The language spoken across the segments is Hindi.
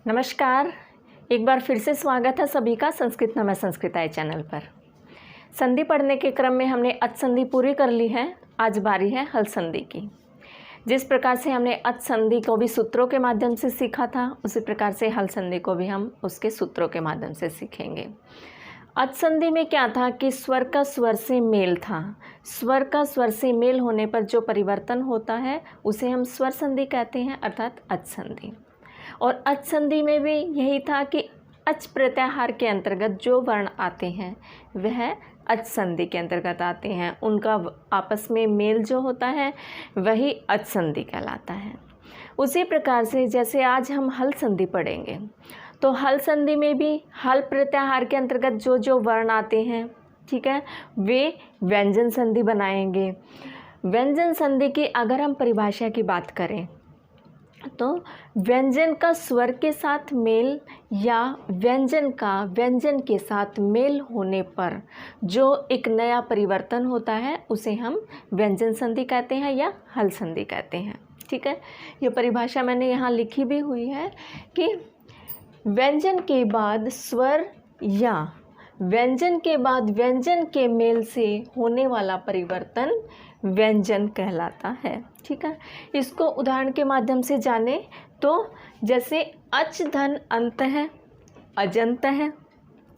नमस्कार। एक बार फिर से स्वागत है सभी का संस्कृत न मैं संस्कृताय चैनल पर। संधि पढ़ने के क्रम में हमने अच संधि पूरी कर ली है। आज बारी है हल संधि की। जिस प्रकार से हमने अच संधि को भी सूत्रों के माध्यम से सीखा था, उसी प्रकार से हल संधि को भी हम उसके सूत्रों के माध्यम से सीखेंगे। अच संधि में क्या था कि स्वर का स्वर से मेल था। स्वर का स्वर से मेल होने पर जो परिवर्तन होता है उसे हम स्वर संधि कहते हैं, अर्थात अच संधि। और अच संधि में भी यही था कि अच प्रत्याहार के अंतर्गत जो वर्ण आते हैं वह अच संधि के अंतर्गत आते हैं। उनका आपस में मेल जो होता है वही अच संधि कहलाता है। उसी प्रकार से जैसे आज हम हल संधि पढ़ेंगे, तो हल संधि में भी हल प्रत्याहार के अंतर्गत जो जो वर्ण आते हैं, ठीक है, वे व्यंजन संधि बनाएंगे। व्यंजन संधि की अगर हम परिभाषा की बात करें तो व्यंजन का स्वर के साथ मेल या व्यंजन का व्यंजन के साथ मेल होने पर जो एक नया परिवर्तन होता है उसे हम व्यंजन संधि कहते हैं या हल संधि कहते हैं। ठीक है, ये परिभाषा मैंने यहाँ लिखी भी हुई है कि व्यंजन के बाद स्वर या व्यंजन के बाद व्यंजन के मेल से होने वाला परिवर्तन व्यंजन कहलाता है। ठीक है, इसको उदाहरण के माध्यम से जाने तो जैसे अच धन अंत है, अजंत है।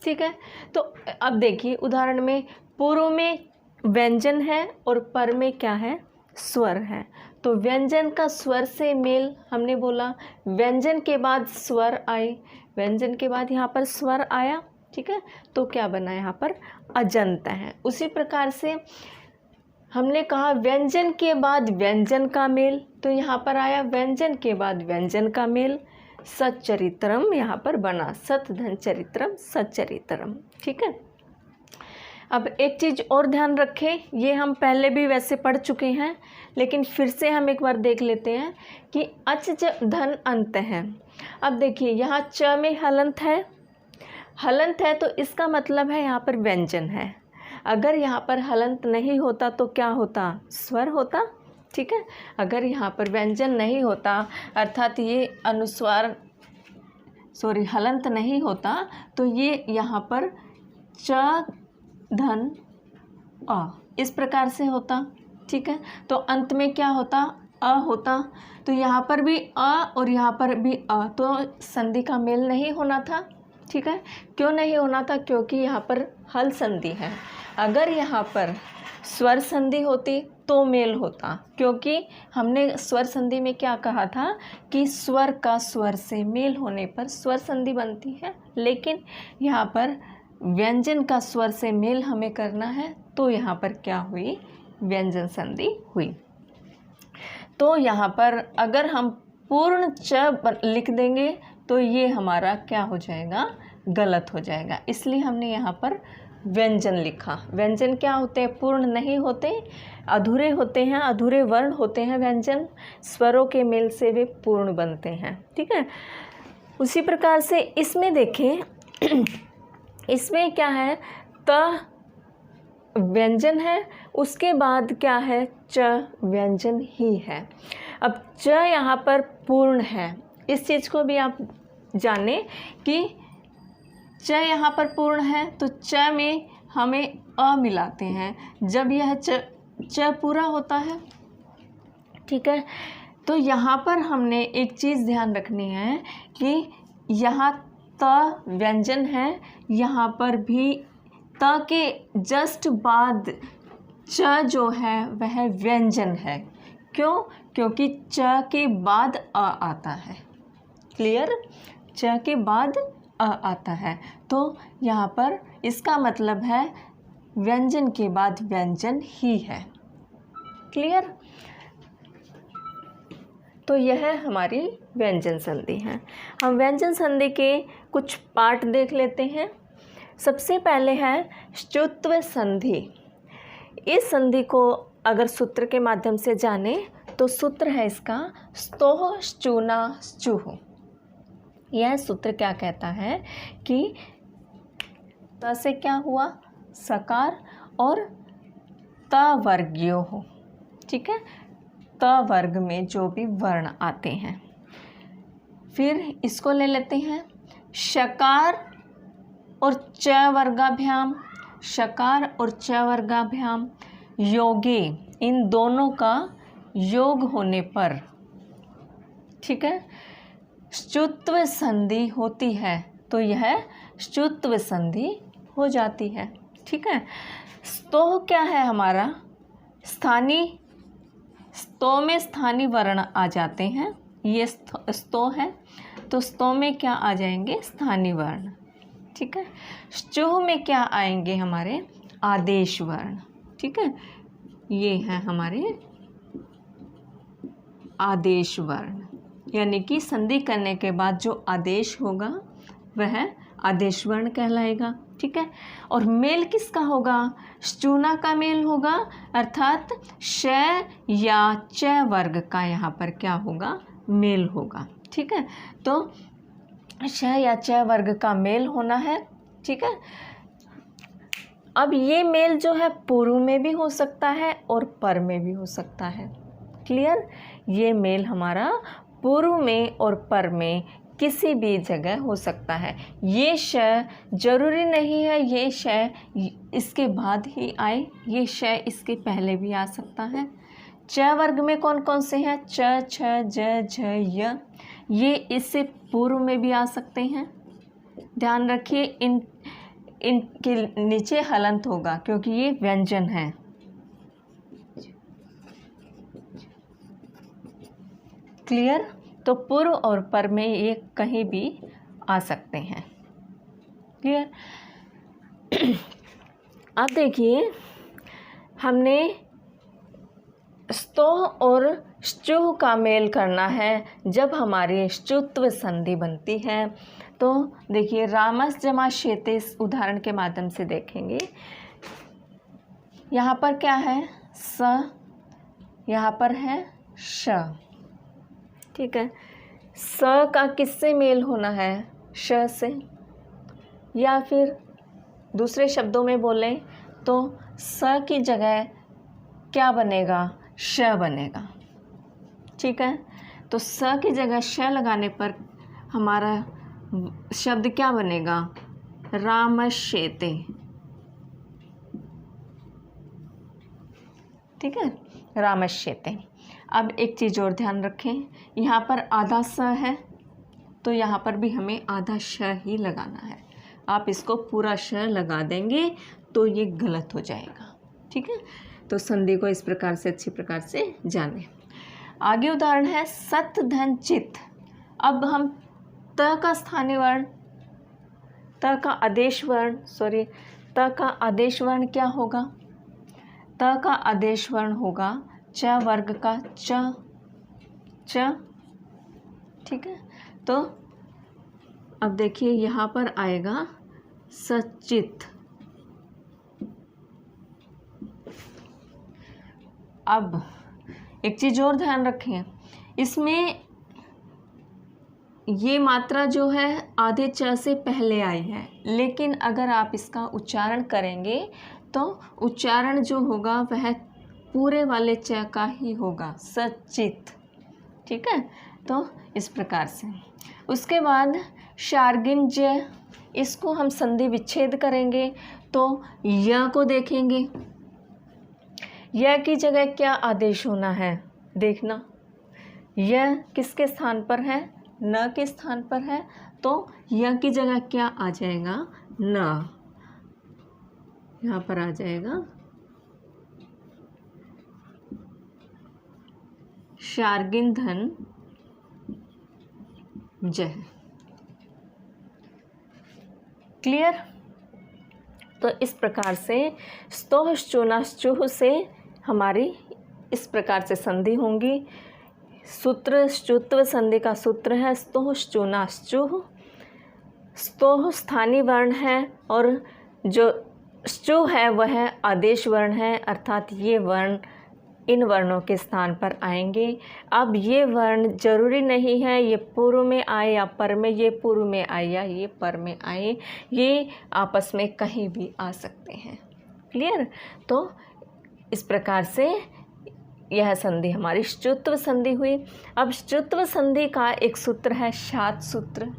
ठीक है, तो अब देखिए उदाहरण में पूर्व में व्यंजन है और पर में क्या है, स्वर है। तो व्यंजन का स्वर से मेल हमने बोला, व्यंजन के बाद स्वर आए, व्यंजन के बाद यहाँ पर स्वर आया। ठीक है, तो क्या बना यहाँ पर, अजंत है। उसी प्रकार से हमने कहा व्यंजन के बाद व्यंजन का मेल, तो यहाँ पर आया व्यंजन के बाद व्यंजन का मेल, सच्चरित्रम यहाँ पर बना, सत धन चरित्रम सच्चरित्रम। ठीक है, अब एक चीज़ और ध्यान रखें, ये हम पहले भी वैसे पढ़ चुके हैं लेकिन फिर से हम एक बार देख लेते हैं कि अच धन अंत है। अब देखिए यहाँ च में हलंत है, हलंत है तो इसका मतलब है यहाँ पर व्यंजन है। अगर यहाँ पर हलंत नहीं होता तो क्या होता, स्वर होता। ठीक है, अगर यहाँ पर व्यंजन नहीं होता अर्थात ये अनुस्वार हलंत नहीं होता तो ये यहाँ पर च धन अ इस प्रकार से होता। ठीक है, तो अंत में क्या होता, अ होता। तो यहाँ पर भी अ और यहाँ पर भी अ, तो संधि का मेल नहीं होना था। ठीक है, क्यों नहीं होना था, क्योंकि यहाँ पर हल संधि है। अगर यहाँ पर स्वर संधि होती तो मेल होता, क्योंकि हमने स्वर संधि में क्या कहा था कि स्वर का स्वर से मेल होने पर स्वर संधि बनती है। लेकिन यहाँ पर व्यंजन का स्वर से मेल हमें करना है, तो यहाँ पर क्या हुई, व्यंजन संधि हुई। तो यहाँ पर अगर हम पूर्ण च लिख देंगे तो ये हमारा क्या हो जाएगा, गलत हो जाएगा। इसलिए हमने यहाँ पर व्यंजन लिखा। व्यंजन क्या होते हैं, पूर्ण नहीं होते, अधूरे होते हैं, अधूरे वर्ण होते हैं व्यंजन। स्वरों के मेल से वे पूर्ण बनते हैं। ठीक है, उसी प्रकार से इसमें देखें इसमें क्या है, त व्यंजन है, उसके बाद क्या है, च व्यंजन ही है। अब च यहाँ पर पूर्ण है, इस चीज़ को भी आप जाने कि च यहाँ पर पूर्ण है तो च में हमें अ मिलाते हैं जब यह च पूरा होता है। ठीक है, तो यहाँ पर हमने एक चीज़ ध्यान रखनी है कि यहाँ त व्यंजन है, यहाँ पर भी त के जस्ट बाद च जो है वह व्यंजन है। क्यों, क्योंकि च के बाद अ आता है। क्लियर, च के बाद अ आता है, तो यहाँ पर इसका मतलब है व्यंजन के बाद व्यंजन ही है। क्लियर, तो यह हमारी व्यंजन संधि है। हम व्यंजन संधि के कुछ पार्ट देख लेते हैं। सबसे पहले है श्चुत्व संधि। इस संधि को अगर सूत्र के माध्यम से जाने तो सूत्र है इसका स्तोह श्चूना श्चुः। यह सूत्र क्या कहता है कि त से क्या हुआ, सकार, और त वर्गीयो हो। ठीक है, त वर्ग में जो भी वर्ण आते हैं फिर इसको ले लेते हैं, शकार और च वर्गाभ्याम, शकार और च वर्गाभ्याम योगे, इन दोनों का योग होने पर, ठीक है, श्चुत्व संधि होती है, तो यह श्चुत्व संधि हो जाती है। ठीक है। स्तोह क्या है हमारा, स्थानीय, स्तो में स्थानीय वर्ण आ जाते हैं, ये स्तो है, तो स्तो में क्या आ जाएंगे, स्थानीय वर्ण। ठीक है। श्चुह में क्या आएंगे हमारे, आदेश वर्ण। ठीक है, ये हैं हमारे आदेश वर्ण, यानी कि संधि करने के बाद जो आदेश होगा वह आदेश वर्ण कहलाएगा। ठीक है। और मेल किसका होगा, श्चूना का मेल होगा, अर्थात श या च वर्ग का यहाँ पर क्या होगा, मेल होगा। ठीक है, तो श या च वर्ग का मेल होना है। ठीक है। अब ये मेल जो है पूर्व में भी हो सकता है और पर में भी हो सकता है। क्लियर, ये मेल हमारा पूर्व में और पर में किसी भी जगह हो सकता है। ये श जरूरी नहीं है ये श इसके बाद ही आए, ये श इसके पहले भी आ सकता है। च वर्ग में कौन कौन से हैं, च, छ, ज, झ, य, ये इससे पूर्व में भी आ सकते हैं। ध्यान रखिए इनके नीचे हलंत होगा क्योंकि ये व्यंजन है। क्लियर, तो पूर्व और पर में ये कहीं भी आ सकते हैं। क्लियर। अब देखिए हमने स्तोह और श्चुह का मेल करना है जब हमारी श्चुत्व संधि बनती है। तो देखिए रामस जमा शेते इस उदाहरण के माध्यम से देखेंगे। यहाँ पर क्या है, स, यहाँ पर है श। ठीक है, स का किससे मेल होना है, श से, या फिर दूसरे शब्दों में बोलें तो स की जगह क्या बनेगा, श बनेगा। ठीक है, तो स की जगह श लगाने पर हमारा शब्द क्या बनेगा, रामश्येते। ठीक है, रामश्येते। अब एक चीज़ और ध्यान रखें, यहाँ पर आधा स है तो यहाँ पर भी हमें आधा श ही लगाना है। आप इसको पूरा श लगा देंगे तो ये गलत हो जाएगा। ठीक है, तो संधि को इस प्रकार से अच्छी प्रकार से जानें। आगे उदाहरण है सत धन चित। अब हम त का स्थानीय वर्ण, त का आदेश वर्ण, त का आदेश वर्ण क्या होगा, त का आदेश वर्ण होगा च वर्ग का च। ठीक है, तो अब देखिए यहाँ पर आएगा सचित। अब एक चीज़ और ध्यान रखें, इसमें ये मात्रा जो है आधे च से पहले आई है, लेकिन अगर आप इसका उच्चारण करेंगे तो उच्चारण जो होगा वह पूरे वाले च का ही होगा, सचित। ठीक है, तो इस प्रकार से। उसके बाद शार्गिन ज, इसको हम संधि विच्छेद करेंगे तो य को देखेंगे, य की जगह क्या आदेश होना है, देखना य किसके स्थान पर है, न के स्थान पर है, तो य की जगह क्या आ जाएगा, न, यहाँ पर आ जाएगा शार्गिन धन जय। क्लियर, तो इस प्रकार से स्तोह श्चूना श्चुह से हमारी इस प्रकार से संधि होंगी। सूत्र श्चुत्व संधि का सूत्र है स्तोह श्चूना श्चुह। स्तोह स्थानीय वर्ण है और जो श्चु है वह आदेश वर्ण है, अर्थात ये वर्ण इन वर्णों के स्थान पर आएंगे। अब ये वर्ण जरूरी नहीं है ये पूर्व में आए या पर में, ये पूर्व में आए या ये पर में आए, ये आपस में कहीं भी आ सकते हैं। क्लियर, तो इस प्रकार से यह संधि हमारी श्चुत्व संधि हुई। अब श्चुत्व संधि का एक सूत्र है शात सूत्र।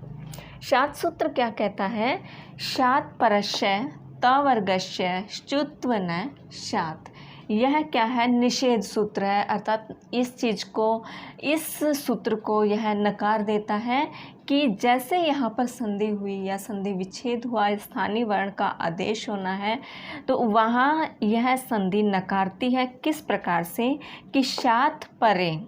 शात सूत्र क्या कहता है? शात परस्य तवर्गस्य श्चुत्वन शात। यह क्या है? निषेध सूत्र है, अर्थात इस चीज़ को, इस सूत्र को यह नकार देता है कि जैसे यहाँ पर संधि हुई या संधि विच्छेद हुआ, स्थानीय वर्ण का आदेश होना है, तो वहाँ यह संधि नकारती है। किस प्रकार से? कि शात परे,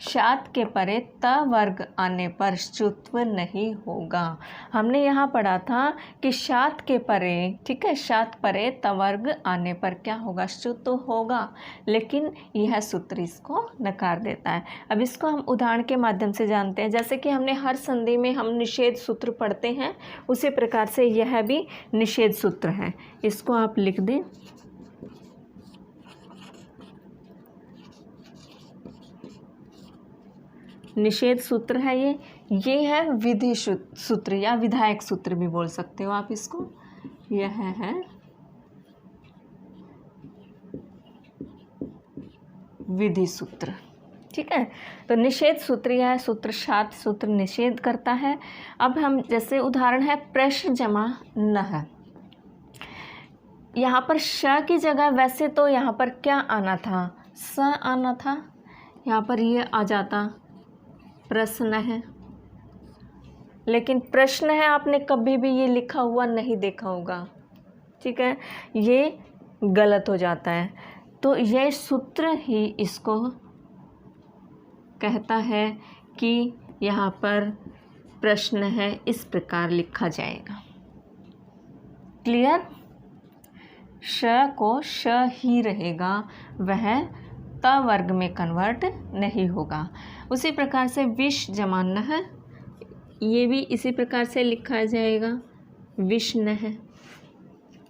शात के परे त वर्ग आने पर श्चुत्व नहीं होगा। हमने यहाँ पढ़ा था कि शात के परे, ठीक है, शात परे त वर्ग आने पर क्या होगा? श्चुत्व होगा, लेकिन यह सूत्र इसको नकार देता है। अब इसको हम उदाहरण के माध्यम से जानते हैं। जैसे कि हमने हर संधि में हम निषेध सूत्र पढ़ते हैं, उसी प्रकार से यह भी निषेध सूत्र है। इसको आप लिख दें। निषेध सूत्र है ये है विधि सूत्र या विधायक सूत्र भी बोल सकते हो आप इसको। यह है विधि सूत्र, ठीक है। तो निषेध सूत्र, यह सूत्र शात सूत्र निषेध करता है। अब हम जैसे उदाहरण है प्रश्न जमा नह। यहाँ पर श की जगह वैसे तो यहाँ पर क्या आना था? स आना था। यहाँ पर ये आ जाता प्रश्न है, लेकिन प्रश्न है आपने कभी भी ये लिखा हुआ नहीं देखा होगा, ठीक है, ये गलत हो जाता है। तो यह सूत्र ही इसको कहता है कि यहाँ पर प्रश्न है, इस प्रकार लिखा जाएगा। क्लियर? श को श ही रहेगा, वह त वर्ग में कन्वर्ट नहीं होगा। उसी प्रकार से विष जमा नह, ये भी इसी प्रकार से लिखा जाएगा, विष्ण है।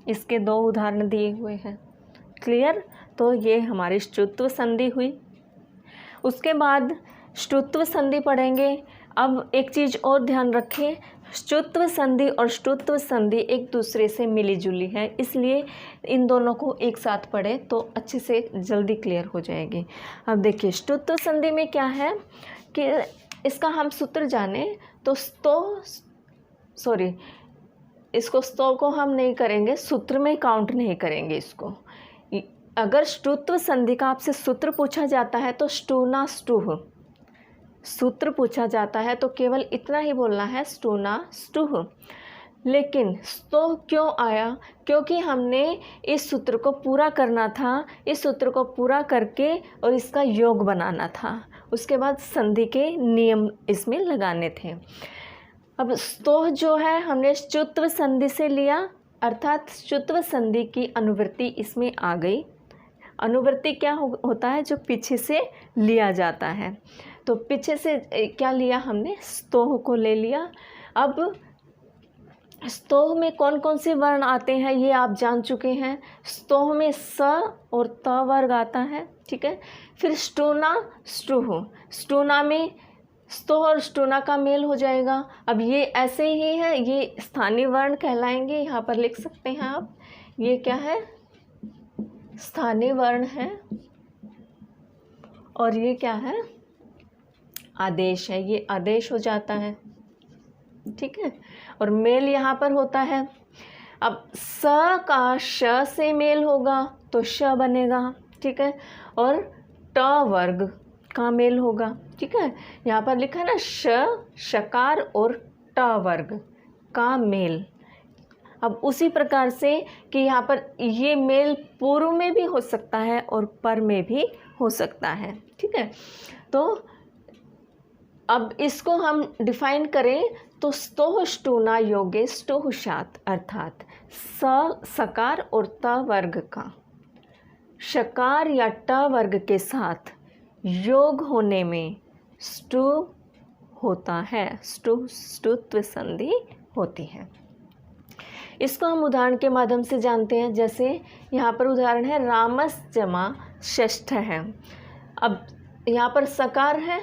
इसके दो उदाहरण दिए हुए हैं। क्लियर? तो ये हमारी श्चुत्व संधि हुई। उसके बाद श्चुत्व संधि पढ़ेंगे। अब एक चीज़ और ध्यान रखें, श्चुत्व संधि और श्चुत्व संधि एक दूसरे से मिली जुली है, इसलिए इन दोनों को एक साथ पढ़े तो अच्छे से जल्दी क्लियर हो जाएगी। अब देखिए श्चुत्व संधि में क्या है कि इसका हम सूत्र जाने तो इसको स्तो को हम नहीं करेंगे, सूत्र में काउंट नहीं करेंगे इसको। अगर श्चुत्व संधि का आपसे सूत्र पूछा जाता है तो स्टूना स्टूह, सूत्र पूछा जाता है तो केवल इतना ही बोलना है, स्टूना स्टूह। लेकिन स्तो क्यों आया? क्योंकि हमने इस सूत्र को पूरा करना था, इस सूत्र को पूरा करके और इसका योग बनाना था, उसके बाद संधि के नियम इसमें लगाने थे। अब स्तो जो है हमने श्चुत्व संधि से लिया, अर्थात श्चुत्व संधि की अनुवृत्ति इसमें आ गई। अनुवृत्ति क्या होता है? जो पीछे से लिया जाता है। तो पीछे से क्या लिया हमने? स्तोह को ले लिया। अब स्तोह में कौन कौन से वर्ण आते हैं ये आप जान चुके हैं। स्तोह में स और त वर्ग आता है, ठीक है। फिर स्टूना स्टूह, स्टूना में स्तोह और स्टूना का मेल हो जाएगा। अब ये ऐसे ही है, ये स्थानीय वर्ण कहलाएंगे, यहाँ पर लिख सकते हैं आप। ये क्या है? स्थानीय वर्ण है। और ये क्या है? आदेश है, ये आदेश हो जाता है, ठीक है। और मेल यहाँ पर होता है। अब स का श से मेल होगा तो श बनेगा, ठीक है। और ट वर्ग का मेल होगा, ठीक है। यहाँ पर लिखा है ना, शकार और ट वर्ग का मेल। अब उसी प्रकार से कि यहाँ पर ये मेल पूर्व में भी हो सकता है और पर में भी हो सकता है, ठीक है। तो अब इसको हम डिफाइन करें तो स्तोह स्टूना योगे स्टोह शात, अर्थात सकार और त वर्ग का शकार या ट वर्ग के साथ योग होने में स्टू होता है, स्टुत्व संधि होती है। इसको हम उदाहरण के माध्यम से जानते हैं। जैसे यहाँ पर उदाहरण है, रामस जमा षष्ठ है। अब यहाँ पर सकार है,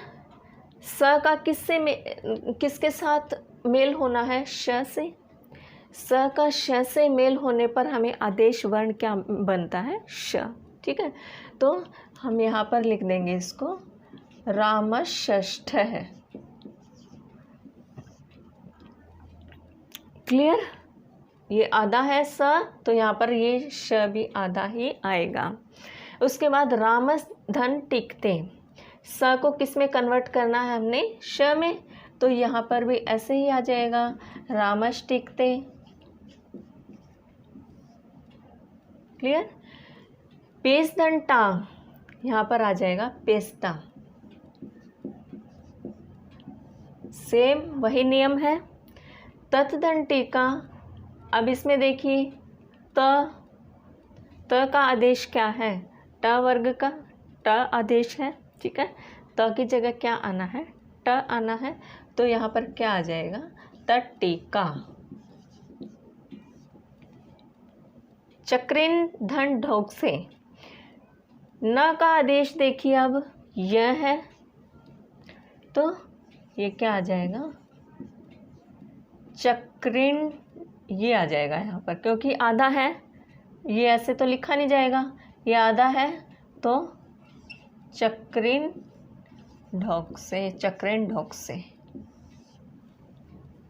स का किसके साथ मेल होना है? श से। स का श से मेल होने पर हमें आदेश वर्ण क्या बनता है? श, ठीक है। तो हम यहाँ पर लिख देंगे इसको रामषष्ठ है। क्लियर? ये आधा है स, तो यहाँ पर ये श भी आधा ही आएगा। उसके बाद रामस धन टिकते, स को किस में कन्वर्ट करना है हमने? श में, तो यहाँ पर भी ऐसे ही आ जाएगा रामस टिकते। क्लियर? पेश धन टा, यहाँ पर आ जाएगा पेस्ता। सेम वही नियम है। तत् धन टीका, अब इसमें देखिए त का आदेश क्या है? ट वर्ग का ट आदेश है, ठीक है। त की जगह क्या आना है? ट आना है, तो यहाँ पर क्या आ जाएगा? तटीका। चक्रिन धन ढोक से, न का आदेश देखिए, अब यह है, तो ये क्या आ जाएगा? चक्रिन, ये आ जाएगा यहाँ पर, क्योंकि आधा है, ये ऐसे तो लिखा नहीं जाएगा, ये आधा है, तो चक्रिन ढोक से, चक्रिन ढोक से।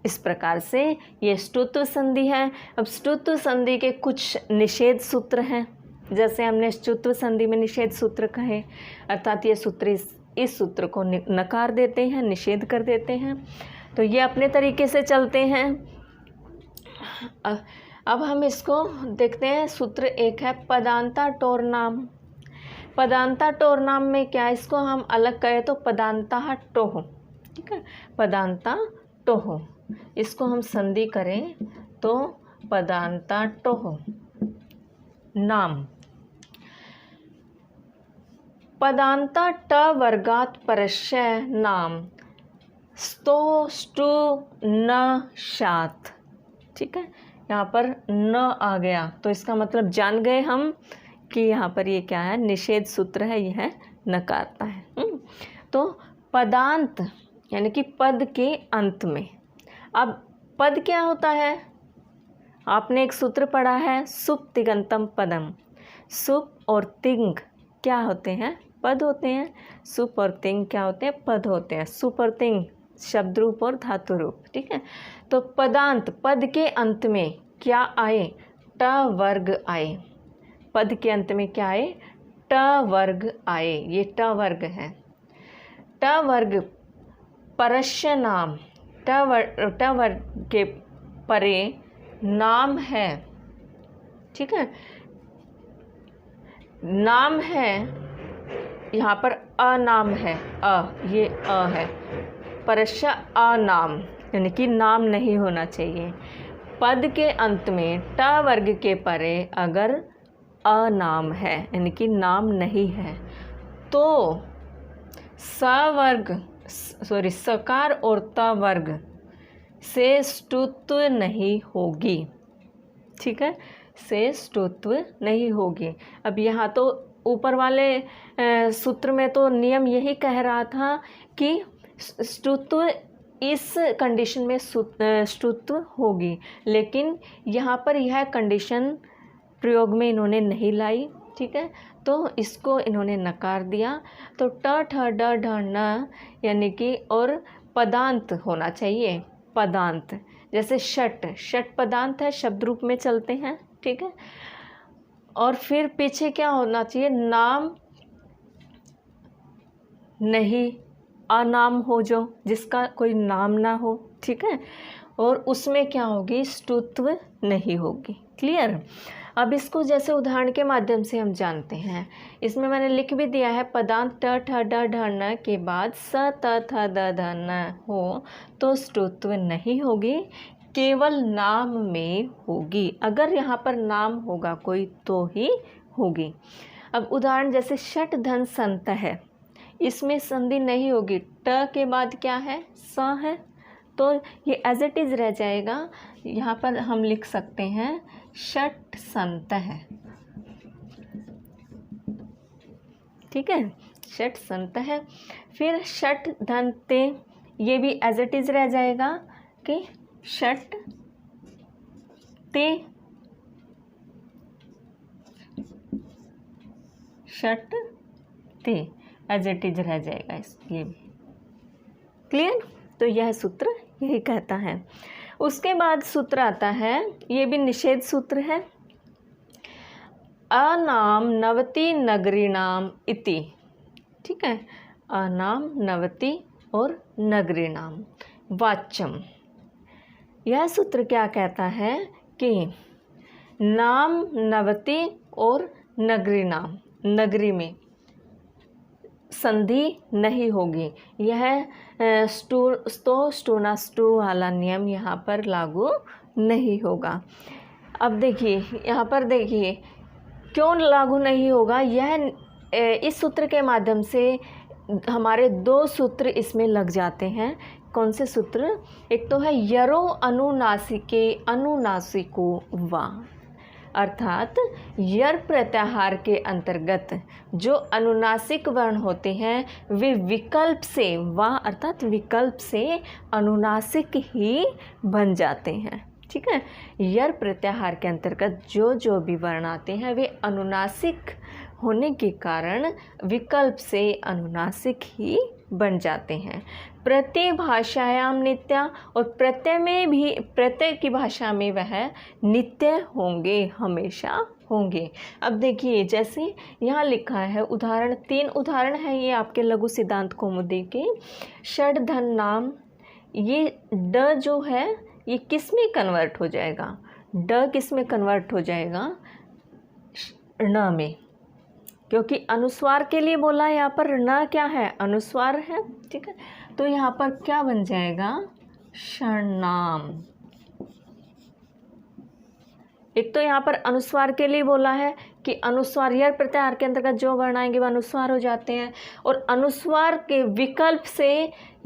इस प्रकार से ये ष्टुत्व संधि है। अब ष्टुत्व संधि के कुछ निषेध सूत्र हैं, जैसे हमने ष्टुत्व संधि में निषेध सूत्र कहे, अर्थात ये सूत्र इस सूत्र को नकार देते हैं, निषेध कर देते हैं। तो ये अपने तरीके से चलते हैं। अब हम इसको देखते हैं। सूत्र एक है पदांता टोर नाम। पदांता टोर नाम में क्या, इसको हम अलग करें तो पदांता टोह, ठीक है, पदांता टोह। इसको हम संधि करें तो पदांता टोह नाम। पदांता ट वर्गात परस्य नाम स्तो स्टु न शात, ठीक है। यहाँ पर न आ गया, तो इसका मतलब जान गए हम कि यहाँ पर ये क्या है? निषेध सूत्र है, यह है नकारता है। तो पदांत यानी कि पद के अंत में। अब पद क्या होता है? आपने एक सूत्र पढ़ा है, सुप तिगंतम पदम। सुप और तिंग क्या होते हैं? पद होते हैं। सुप और तिंग क्या होते हैं? पद होते हैं। सुप और तिंग शब्द रूप और धातु रूप, ठीक है। तो पदांत, पद के अंत में क्या आए? ट वर्ग आए। पद के अंत में क्या आए? ट वर्ग आए। ये ट वर्ग है। ट वर्ग परस्य नाम, ट वर्ग के परे नाम है, ठीक है। नाम है, यहाँ पर अनाम है, ये अ है। परस्य अनाम यानी कि नाम नहीं होना चाहिए। पद के अंत में ट वर्ग के परे अगर अनाम है यानी कि नाम नहीं है, तो सकार और त वर्ग से ष्टुत्व नहीं होगी, ठीक है, से ष्टुत्व नहीं होगी। अब यहाँ तो ऊपर वाले सूत्र में तो नियम यही कह रहा था कि ष्टुत्व इस कंडीशन में ष्टुत्व होगी, लेकिन यहाँ पर यह कंडीशन प्रयोग में इन्होंने नहीं लाई, ठीक है। तो इसको इन्होंने नकार दिया। तो ट ठ ड ढ न यानी कि और पदांत होना चाहिए। पदांत जैसे षट, षट पदांत है, शब्द रूप में चलते हैं, ठीक है। और फिर पीछे क्या होना चाहिए? नाम नहीं, अनाम हो, जो जिसका कोई नाम ना हो, ठीक है। और उसमें क्या होगी? ष्टुत्व नहीं होगी। क्लियर? अब इसको जैसे उदाहरण के माध्यम से हम जानते हैं। इसमें मैंने लिख भी दिया है, पदांत ट ठ ड ढ न के बाद स त थ द ध न हो तो ष्टुत्व नहीं होगी, केवल नाम में होगी। अगर यहाँ पर नाम होगा कोई तो ही होगी। अब उदाहरण जैसे षट धन संत है, इसमें संधि नहीं होगी। ट के बाद क्या है? स है, तो ये एज इट इज़ रह जाएगा। यहाँ पर हम लिख सकते हैं षट संत है, ठीक है, षट संत है। फिर षट धन ते, ये भी एज इट इज़ रह जाएगा कि षट ते, षट इति एज इट इज रह जाएगा ये भी। क्लियर? तो यह सूत्र यही कहता है। उसके बाद सूत्र आता है, ये भी निषेध सूत्र है, अनाम नवति नगरीणाम इति। ठीक है, अनाम नवति और नगरीणाम वाच्यम। यह सूत्र क्या कहता है कि नाम नवति और नगरीणाम, नगरी में संधि नहीं होगी। यह स्टू वाला नियम यहाँ पर लागू नहीं होगा। अब देखिए यहाँ पर, देखिए क्यों लागू नहीं होगा। यह इस सूत्र के माध्यम से हमारे दो सूत्र इसमें लग जाते हैं। कौन से सूत्र? एक तो है यरो अनुनासिके अनुनासिको वा, अर्थात यर प्रत्याहार के अंतर्गत जो अनुनासिक वर्ण होते हैं वे विकल्प से वा अर्थात विकल्प से अनुनासिक ही बन जाते हैं। ठीक है, यर प्रत्याहार के अंतर्गत जो भी वर्ण आते हैं वे अनुनासिक होने के कारण विकल्प से अनुनासिक ही बन जाते हैं। प्रत्यय भाषायाम नित्य, और प्रत्यय में भी, प्रत्यय की भाषा में वह नित्य होंगे, हमेशा होंगे। अब देखिए जैसे यहाँ लिखा है उदाहरण, 3 उदाहरण है ये आपके लघु सिद्धांत कौमुदी के। षड्धन नाम, ये ड जो है ये किस में कन्वर्ट हो जाएगा? ड किस में कन्वर्ट हो जाएगा? ण में, क्योंकि अनुस्वार के लिए बोला है। यहाँ पर न क्या है? अनुस्वार है। ठीक है, तो यहाँ पर क्या बन जाएगा? षण्णाम। एक तो यहाँ पर अनुस्वार के लिए बोला है कि अनुस्वार यर प्रत्याहार के अंतर्गत जो वर्ण आएंगे वह अनुस्वार हो जाते हैं, और अनुस्वार के विकल्प से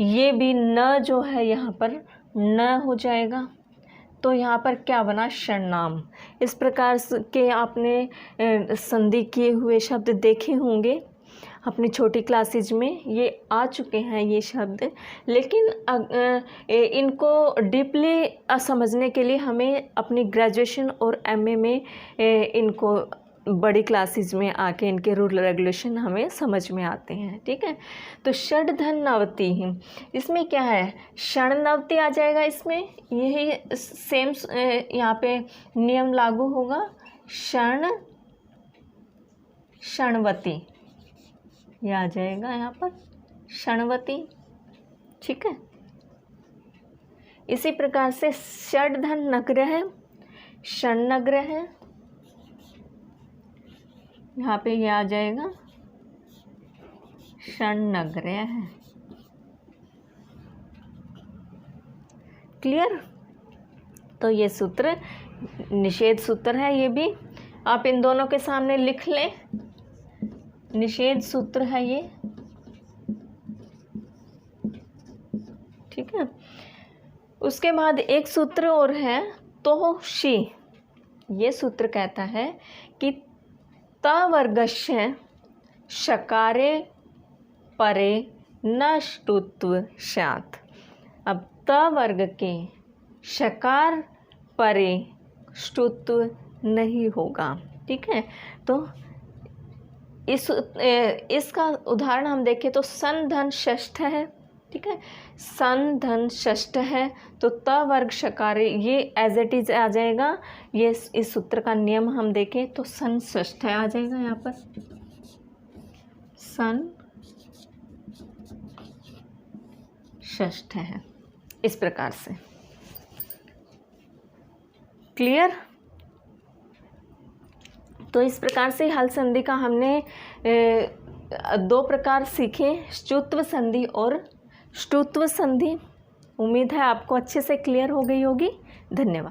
ये भी न जो है यहाँ पर न हो जाएगा। तो यहाँ पर क्या बना? षण्णाम। इस प्रकार के आपने संधि किए हुए शब्द देखे होंगे अपनी छोटी क्लासेज में, ये आ चुके हैं ये शब्द। लेकिन इनको डीपली समझने के लिए हमें अपनी ग्रेजुएशन और एमए में इनको बड़ी क्लासेज में आके इनके रूल रेगुलेशन हमें समझ में आते हैं। ठीक है, तो षड्धन नवति, इसमें क्या है? क्षण नवति आ जाएगा। इसमें यही सेम यहाँ पे नियम लागू होगा। क्षणवती ये आ जाएगा यहाँ पर, क्षणवती। ठीक है, इसी प्रकार से षड्धन नग्र है, क्षण नग्र है, यहाँ पे ये आ जाएगा क्षण नग्र है। क्लियर? तो ये सूत्र निषेध सूत्र है। ये भी आप इन दोनों के सामने लिख लें, निषेध सूत्र है ये। ठीक है, उसके बाद एक सूत्र और है तोषी। ये सूत्र कहता है कि त वर्गस्य शकारे परे न ष्टुत्व स्यात्। अब त वर्ग के शकार परे ष्टुत्व नहीं होगा। ठीक है, तो इसका उदाहरण हम देखें तो सन धन षष्ठ है। ठीक है, सन धन षष्ठ है तो त वर्ग शकारे ये एज इट इज आ जाएगा। ये इस सूत्र का नियम हम देखें तो सन षष्ठ आ जाएगा यहाँ पर, सन षष्ठ है, इस प्रकार से। क्लियर? तो इस प्रकार से हल संधि का हमने 2 प्रकार सीखे, ष्टुत्व संधि और ष्टुत्व संधि। उम्मीद है आपको अच्छे से क्लियर हो गई होगी। धन्यवाद।